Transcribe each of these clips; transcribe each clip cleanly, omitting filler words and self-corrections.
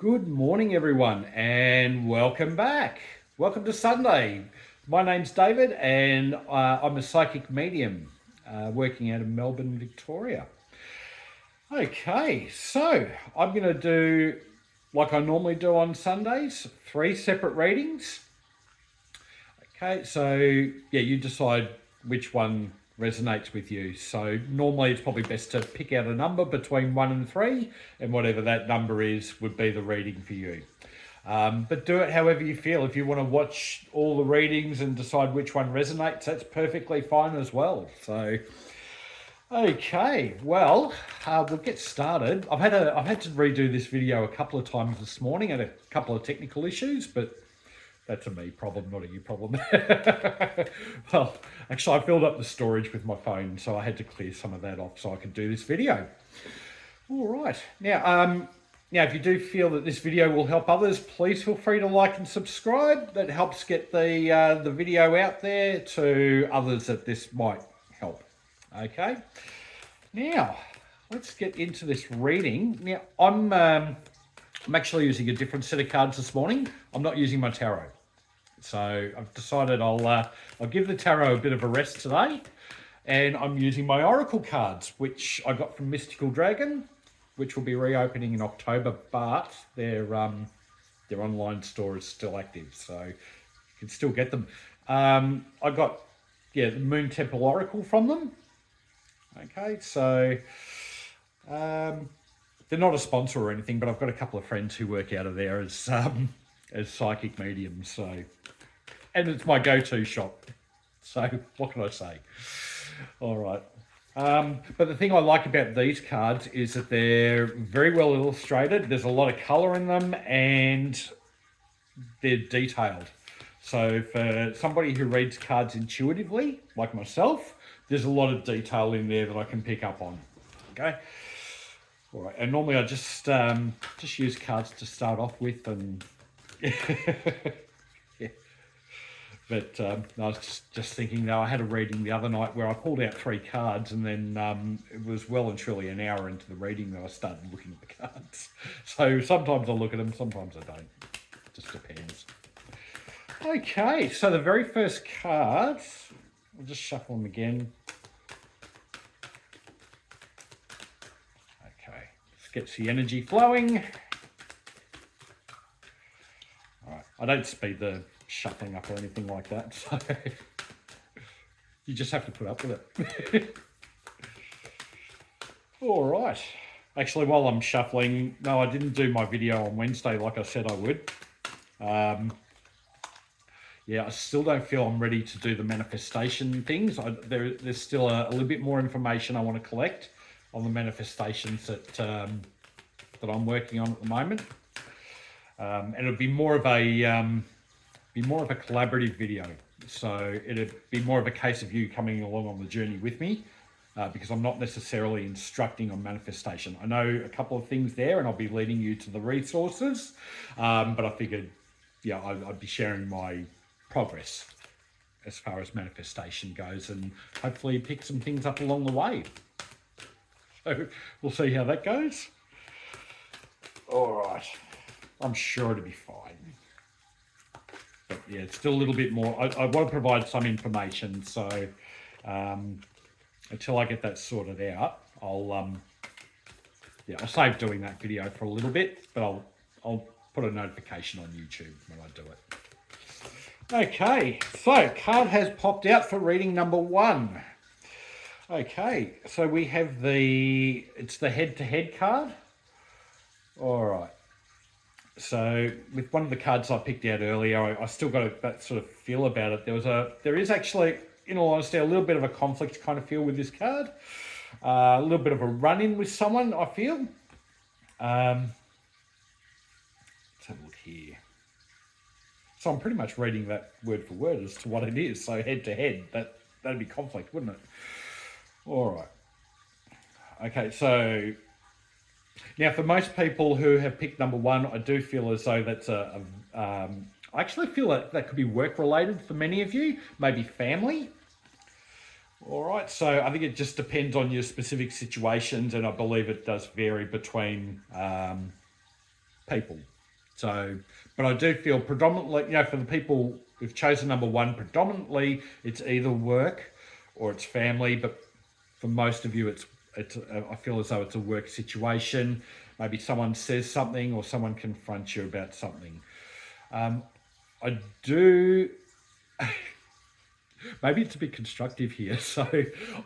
Good morning, everyone, and welcome back. Welcome to Sunday. My name's David, and I'm a psychic medium working out of Melbourne, Victoria. Okay, so I'm going to do, like I normally do on Sundays, 3 separate readings. Okay, so yeah, you decide which one resonates with you. So normally it's probably best to pick out a number between 1 and 3, and whatever that number is would be the reading for you. But do it however you feel. If you want to watch all the readings and decide which one resonates, that's perfectly fine as well. So, okay, well, we'll get started. I've had to redo this video a couple of times this morning. I had a couple of technical issues, but that's a me problem, not a you problem. Well, actually, I filled up the storage with my phone, so I had to clear some of that off so I could do this video. All right. Now, if you do feel that this video will help others, please feel free to like and subscribe. That helps get the video out there to others that this might help. Okay. Now, let's get into this reading. Now, I'm actually using a different set of cards this morning. I'm not using my tarot. So I've decided I'll give the tarot a bit of a rest today, and I'm using my oracle cards, which I got from Mystical Dragon, which will be reopening in October, but their online store is still active, so you can still get them. I got the Moon Temple Oracle from them. Okay, so they're not a sponsor or anything, but I've got a couple of friends who work out of there as psychic mediums, so, and it's my go-to shop. So what can I say? All right. But the thing I like about these cards is that they're very well illustrated. There's a lot of color in them, and they're detailed. So for somebody who reads cards intuitively, like myself, there's a lot of detail in there that I can pick up on. Okay. All right, and normally I just use cards to start off with, and yeah. But I was just thinking, though, I had a reading the other night where I pulled out 3 cards, and then it was well and truly an hour into the reading that I started looking at the cards. So sometimes I look at them, sometimes I don't. Just depends. Okay, so the very first cards, I'll just shuffle them again. Okay, this gets the energy flowing. All right, I don't speed the shuffling up or anything like that, so you just have to put up with it. All right. Actually, while I'm shuffling, no, I didn't do my video on Wednesday like I said I would. Yeah, I still don't feel I'm ready to do the manifestation things. There's still a little bit more information I want to collect on the manifestations that I'm working on at the moment. And it'll be more of a collaborative video. So it'd be more of a case of you coming along on the journey with me, because I'm not necessarily instructing on manifestation. I know a couple of things there, and I'll be leading you to the resources, but I figured, yeah, I'd be sharing my progress as far as manifestation goes, and hopefully pick some things up along the way. So we'll see how that goes. All right, I'm sure it'll be fine. But yeah, it's still a little bit more. I want to provide some information, so until I get that sorted out, I'll save doing that video for a little bit, but I'll put a notification on YouTube when I do it. Okay, so card has popped out for reading number 1. Okay, so we have it's the head-to-head card. All right. So with one of the cards I picked out earlier, I still got that sort of feel about it. There is actually, in all honesty, a little bit of a conflict kind of feel with this card. A little bit of a run-in with someone, I feel. Let's have a look here. So I'm pretty much reading that word for word as to what it is. So head to head, that'd be conflict, wouldn't it? All right. Okay, so now for most people who have picked number 1, I do feel as though that's I actually feel that could be work related for many of you, maybe family. All right, so I think it just depends on your specific situations, and I believe it does vary between people. So, but I do feel predominantly, for the people who've chosen number one, predominantly it's either work or it's family. But for most of you, I feel as though it's a work situation. Maybe someone says something or someone confronts you about something. I do. Maybe it's a bit constructive here. So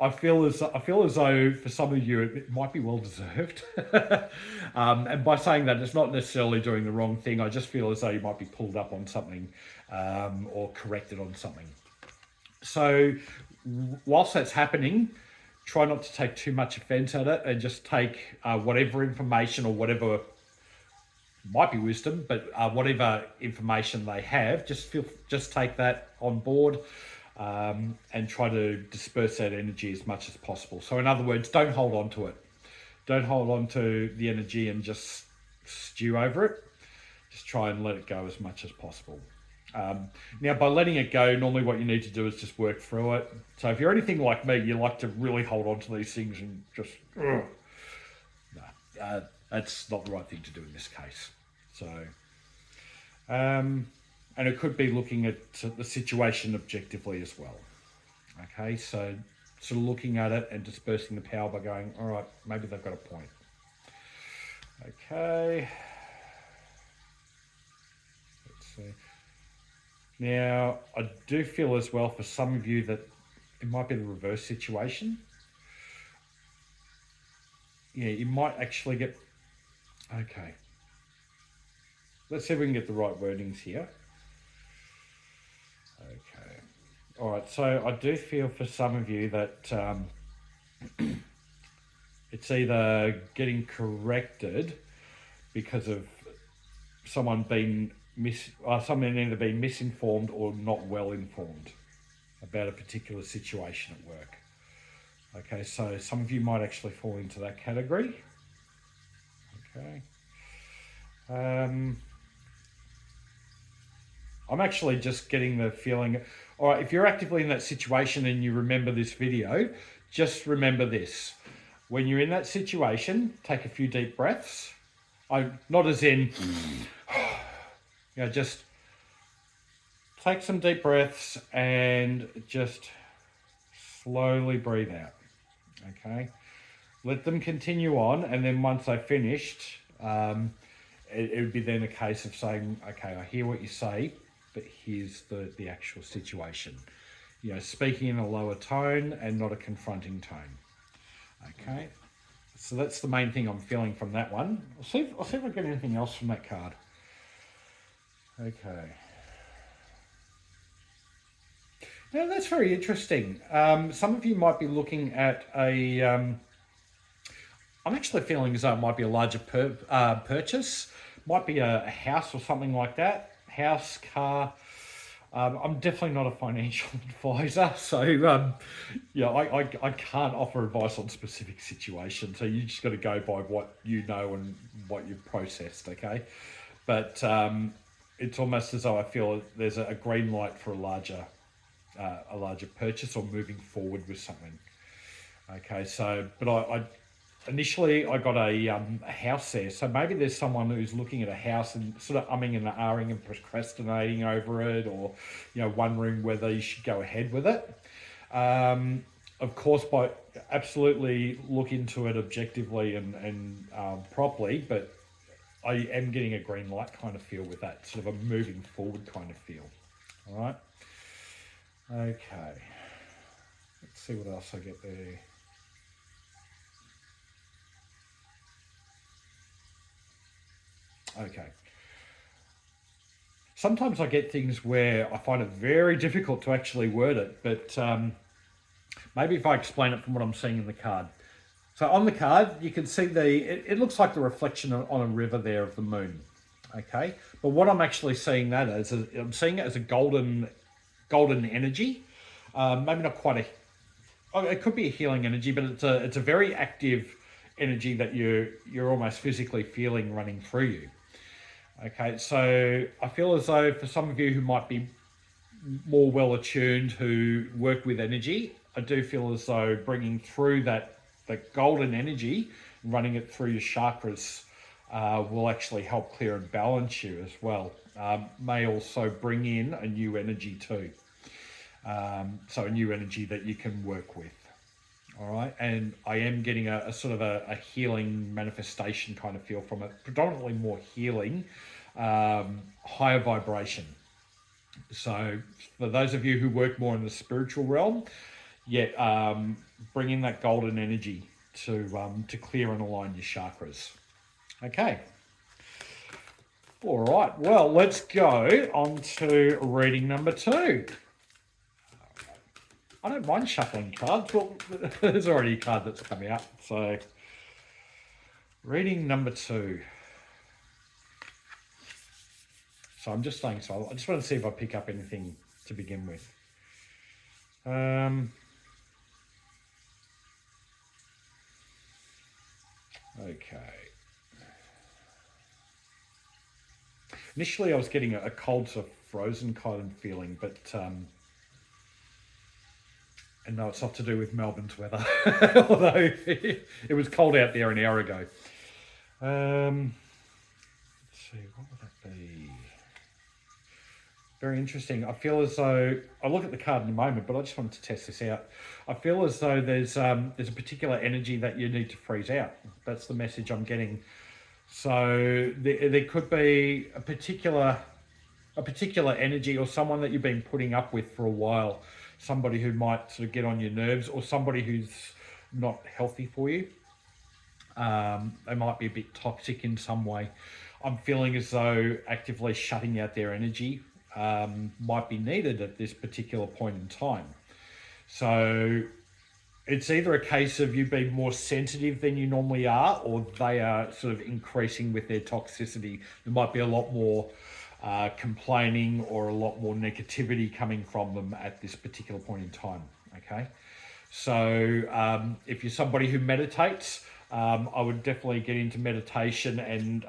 I feel as though for some of you it might be well deserved. And by saying that, it's not necessarily doing the wrong thing. I just feel as though you might be pulled up on something or corrected on something. So whilst that's happening, try not to take too much offence at it and just take whatever information or whatever might be wisdom, but whatever information they have, just take that on board. And try to disperse that energy as much as possible. So in other words, don't hold on to it. Don't hold on to the energy and just stew over it. Just try and let it go as much as possible. Now, by letting it go, normally what you need to do is just work through it. So if you're anything like me, you like to really hold on to these things and just... that's not the right thing to do in this case. So... and it could be looking at the situation objectively as well. Okay, so sort of looking at it and dispersing the power by going, all right, maybe they've got a point. Okay. Let's see. Now, I do feel as well for some of you that it might be the reverse situation. Yeah, you might actually get... Okay. Let's see if we can get the right wordings here. Okay. All right. So I do feel for some of you that it's either getting corrected because of someone being someone either being misinformed or not well informed about a particular situation at work. Okay. So some of you might actually fall into that category. Okay. I'm actually just getting the feeling, all right, if you're actively in that situation and you remember this video, just remember this. When you're in that situation, take a few deep breaths. Not as in, just take some deep breaths and just slowly breathe out, okay? Let them continue on, and then once they've finished, it would be then a case of saying, okay, I hear what you say, but here's the actual situation. Speaking in a lower tone and not a confronting tone. Okay, so that's the main thing I'm feeling from that one. I'll see if I get anything else from that card. Okay. Now that's very interesting. Some of you might be looking at a... I'm actually feeling as though it might be a larger purchase. Might be a house or something like that. House, car. I'm definitely not a financial advisor, so I can't offer advice on specific situations. So you just got to go by what you know and what you've processed, okay? But it's almost as though I feel there's a green light for a larger purchase or moving forward with something. Okay, so but Initially, I got a house there, so maybe there's someone who's looking at a house and sort of umming and ahhing and procrastinating over it, or wondering whether you should go ahead with it. Of course, by absolutely look into it objectively and properly, but I am getting a green light kind of feel with that, sort of a moving forward kind of feel. All right. Okay. Let's see what else I get there. Okay. Sometimes I get things where I find it very difficult to actually word it, but maybe if I explain it from what I'm seeing in the card. So on the card, you can see it looks like the reflection on a river there of the moon. Okay. But what I'm actually seeing that as, I'm seeing it as a golden energy. Maybe not quite it could be a healing energy, but it's a very active energy that you're almost physically feeling running through you. Okay, so I feel as though for some of you who might be more well attuned, who work with energy, I do feel as though bringing through that golden energy, running it through your chakras, will actually help clear and balance you as well. May also bring in a new energy too. So a new energy that you can work with. All right, and I am getting a sort of a healing manifestation kind of feel from it, predominantly more healing, higher vibration. So for those of you who work more in the spiritual realm, bring in that golden energy to clear and align your chakras. Okay. All right, well, let's go on to reading number 2. I don't mind shuffling cards. Well, there's already a card that's come out. So, reading number 2. So I'm just staying silent. I just want to see if I pick up anything to begin with. Okay. Initially, I was getting a cold to frozen kind of feeling, but and no, it's not to do with Melbourne's weather, although it was cold out there an hour ago. Let's see, what would that be? Very interesting. I feel as though, I'll look at the card in a moment, but I just wanted to test this out. I feel as though there's a particular energy that you need to freeze out. That's the message I'm getting. So there could be a particular energy or someone that you've been putting up with for a while, somebody who might sort of get on your nerves, or somebody who's not healthy for you. They might be a bit toxic in some way. I'm feeling as though actively shutting out their energy might be needed at this particular point in time. So it's either a case of you being more sensitive than you normally are, or they are sort of increasing with their toxicity. There might be a lot more complaining or a lot more negativity coming from them at this particular point in time. Okay, so if you're somebody who meditates, I would definitely get into meditation and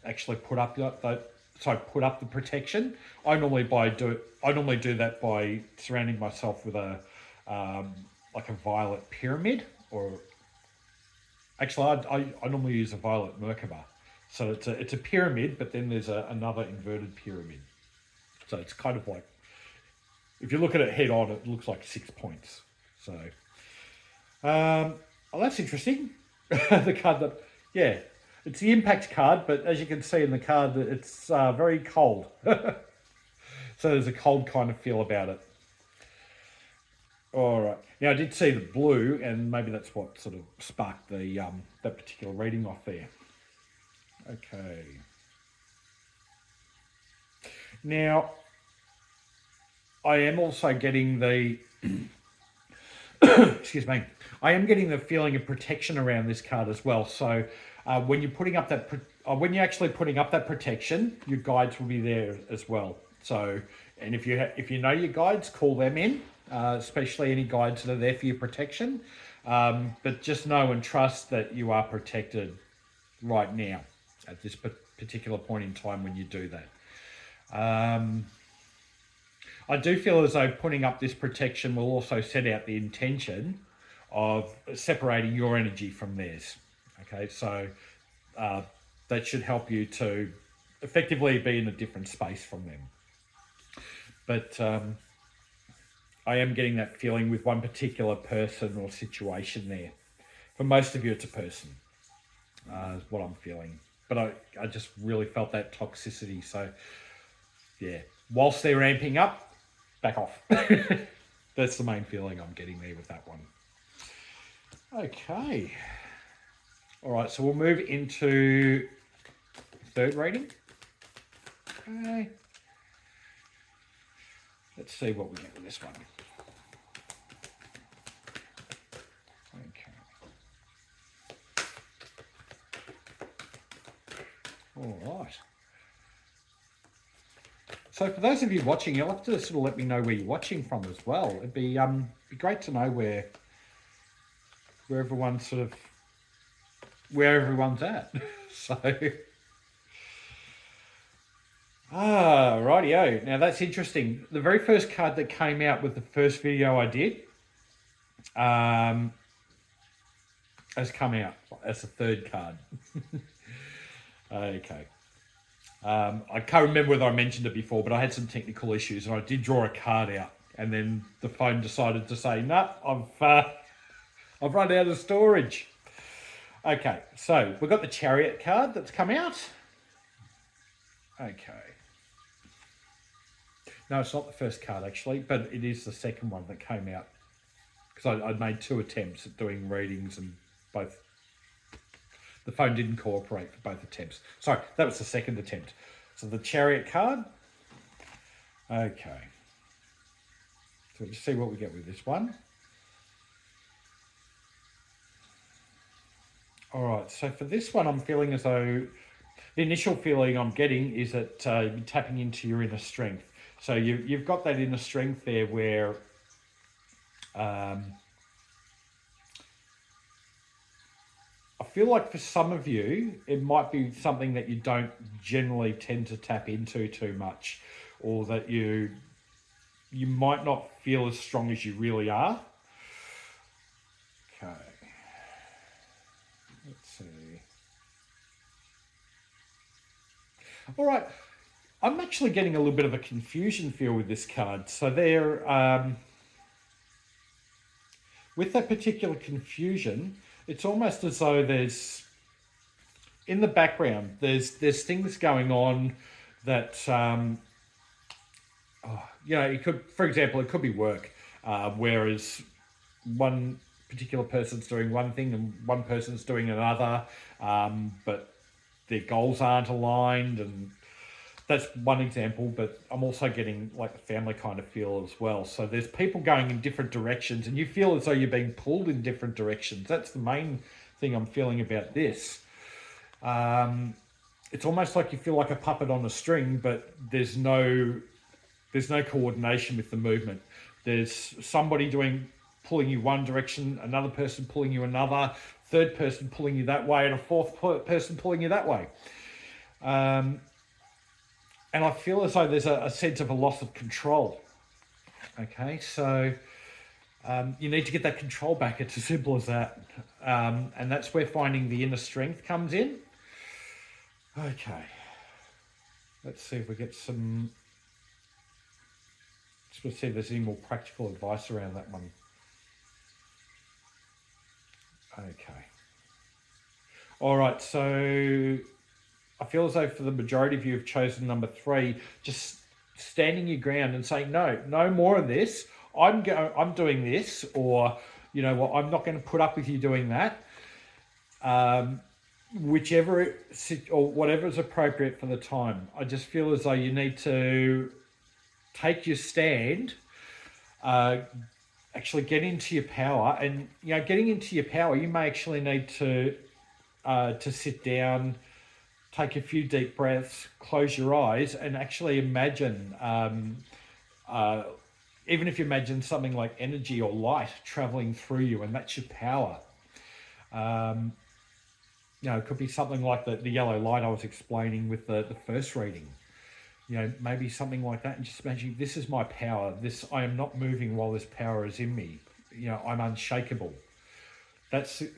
actually put up the protection. I normally do that by surrounding myself with a like a violet pyramid, or actually I normally use a violet Merkaba. So it's a pyramid, but then there's another inverted pyramid. So it's kind of like, if you look at it head on, it looks like 6 points. So, well, that's interesting. The card that, yeah, it's the impact card, but as you can see in the card, it's very cold. So there's a cold kind of feel about it. All right. Now I did see the blue, and maybe that's what sort of sparked the that particular reading off there. Okay. Now, I am also getting the excuse me. I am getting the feeling of protection around this card as well. So when you're putting up that, when you're actually putting up that protection, your guides will be there as well. So, and if you know your guides, call them in, especially any guides that are there for your protection. But just know and trust that you are protected right now at this particular point in time when you do that. I do feel as though putting up this protection will also set out the intention of separating your energy from theirs. Okay, so that should help you to effectively be in a different space from them. But I am getting that feeling with one particular person or situation there. For most of you, it's a person, is what I'm feeling. But I just really felt that toxicity. So, yeah, whilst they're ramping up, back off. That's the main feeling I'm getting there with that one. Okay. All right, so we'll move into third reading. Okay. Let's see what we get with this one. Okay. All right. So for those of you watching, you'll have to sort of let me know where you're watching from as well. It'd be great to know where everyone's sort of, where everyone's at. So, rightio. Now that's interesting. The very first card that came out with the first video I did has come out as a third card. Okay. I can't remember whether I mentioned it before, but I had some technical issues and I did draw a card out, and then the phone decided to say, "No, I've run out of storage." Okay, so we've got the Chariot card that's come out. Okay. No, it's not the first card actually, but it is the second one that came out, because I made 2 attempts at doing readings and both. The phone didn't cooperate for both attempts. Sorry, that was the second attempt. So the Chariot card. Okay. So let's see what we get with this one. All right, so for this one, I'm feeling as though the initial feeling I'm getting is that you're tapping into your inner strength. So you've got that inner strength there where I feel like for some of you, it might be something that you don't generally tend to tap into too much, or that you might not feel as strong as you really are. Okay. Let's see. All right. I'm actually getting a little bit of a confusion feel with this card. So there, with that particular confusion, it's almost as though there's, in the background, there's things going on that, it could, for example, it could be work, whereas one particular person's doing one thing and one person's doing another, but their goals aren't aligned, and that's one example. But I'm also getting like a family kind of feel as well. So there's people going in different directions, and you feel as though you're being pulled in different directions. That's the main thing I'm feeling about this. It's almost like you feel like a puppet on a string, but there's no coordination with the movement. There's somebody pulling you one direction, another person pulling you another, third person pulling you that way, and a fourth person pulling you that way. And I feel as though there's a sense of a loss of control. Okay, so you need to get that control back. It's as simple as that. And that's where finding the inner strength comes in. Okay, let's see if we get some... Let's see if there's any more practical advice around that one. Okay. All right, so I feel as though for the majority of you have chosen number 3, just standing your ground and saying, no more of this. I'm doing this, or, you know what, I'm not going to put up with you doing that. Whichever or whatever is appropriate for the time. I just feel as though you need to take your stand, actually get into your power, and getting into your power, you may actually need to sit down, take a few deep breaths, close your eyes, and actually imagine, even if you imagine something like energy or light traveling through you, and that's your power. It could be something like the yellow light I was explaining with the first reading. Maybe something like that, and just imagine, this is my power. I am not moving while this power is in me. I'm unshakable. That's it.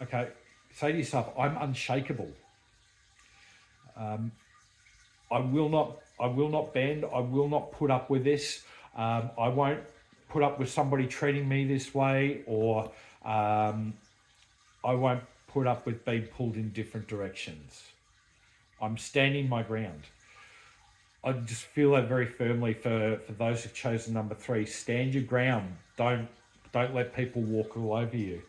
Okay. Say to yourself, I'm unshakable. I will not bend. I will not put up with this. I won't put up with somebody treating me this way, or I won't put up with being pulled in different directions. I'm standing my ground. I just feel that very firmly for those who've chosen number 3. Stand your ground. Don't let people walk all over you.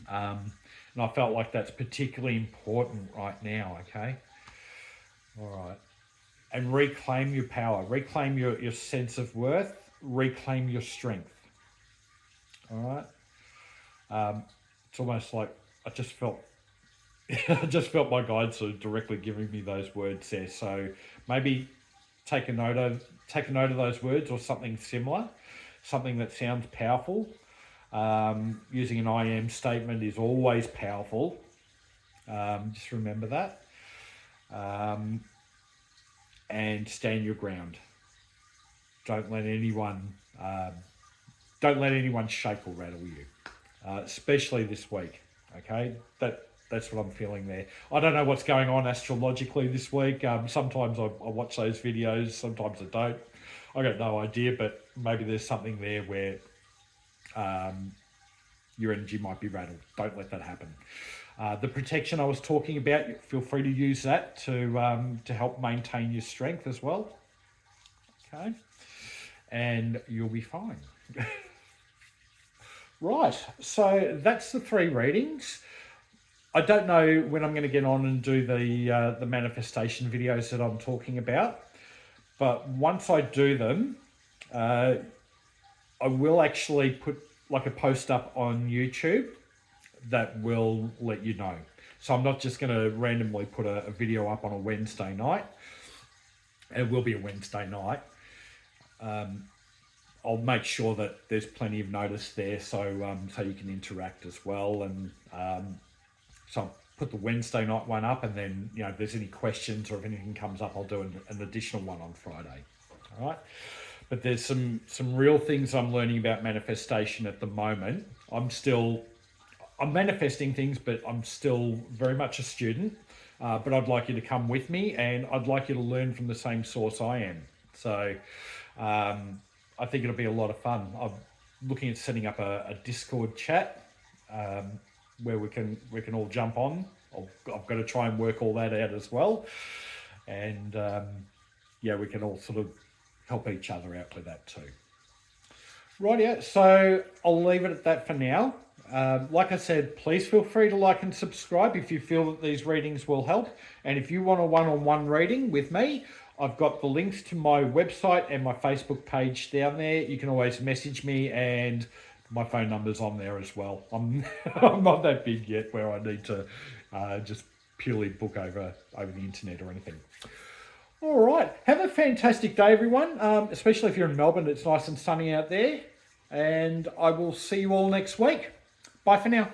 And I felt like that's particularly important right now, okay? All right. And reclaim your power. Reclaim your sense of worth. Reclaim your strength. All right? It's almost like I just felt my guides sort of directly giving me those words there. So maybe take a note of those words, or something similar, something that sounds powerful. Using an I am statement is always powerful. Just remember that. And stand your ground. Don't let anyone shake or rattle you, especially this week. Okay, that's what I'm feeling there. I don't know what's going on astrologically this week. Sometimes I watch those videos, sometimes I don't. I got no idea, but maybe there's something there where your energy might be rattled. Don't let that happen. The protection I was talking about, feel free to use that to help maintain your strength as well. Okay, and you'll be fine. Right, so that's the 3 readings. I don't know when I'm going to get on and do the manifestation videos that I'm talking about, but once I do them, I will actually put like a post up on YouTube that will let you know. So I'm not just going to randomly put a video up on a Wednesday night. It will be a Wednesday night. I'll make sure that there's plenty of notice there, so you can interact as well. And so I'll put the Wednesday night one up, and then if there's any questions or if anything comes up, I'll do an additional one on Friday. All right. But there's some real things I'm learning about manifestation at the moment. I'm manifesting things, but I'm still very much a student. But I'd like you to come with me, and I'd like you to learn from the same source I am. So I think it'll be a lot of fun. I'm looking at setting up a Discord chat where we can all jump on. I've got to try and work all that out as well. And we can all sort of help each other out with that too. Rightio, so I'll leave it at that for now. Like I said, please feel free to like and subscribe if you feel that these readings will help. And if you want a one-on-one reading with me, I've got the links to my website and my Facebook page down there. You can always message me, and my phone number's on there as well. I'm not that big yet where I need to just purely book over the internet or anything. All right. Have a fantastic day, everyone, especially if you're in Melbourne. It's nice and sunny out there. And I will see you all next week. Bye for now.